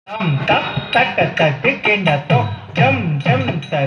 तक तक तक किन तो जम जम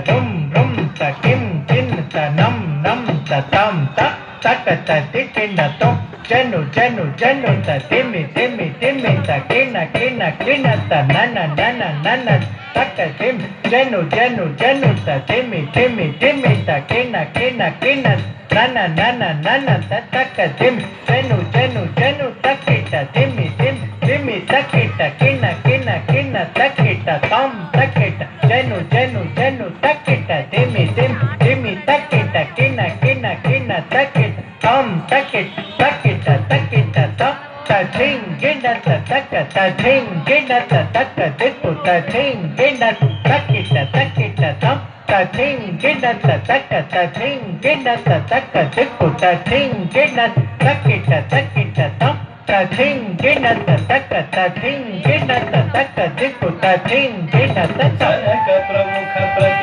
तम रम तकिम किन तनम नम तम तक तक तक किन तो जनु जनु जनु तिमि तिमि तिमि तकिन किन किन तनन नन नन तक तिम जनु जनु जनु तिमि तिमि तिमि तकिन किन किन नन नन नन तक तिम जनु जनु जनु तकिट तिमि तिम तिमि तकिट किन किन किन तकिट तम तकिट जनु जनु जनु तकिट तिमि तिम तिमि तकिट किन किन किन तकिट तम तकिट तकिट तकिट तम तथिं गिनत तक तथिं गिनत तक दिक्कु तथिं गिनत तकिट तकिट तम तथिं गिनत तक तथिं गिनत तक दिक्कु तथिं गिनत तकिट तकिट तम तथिं गिनत तक तथिं गिनत तक दिक्कु तथिं गिनत जनक प्रमुख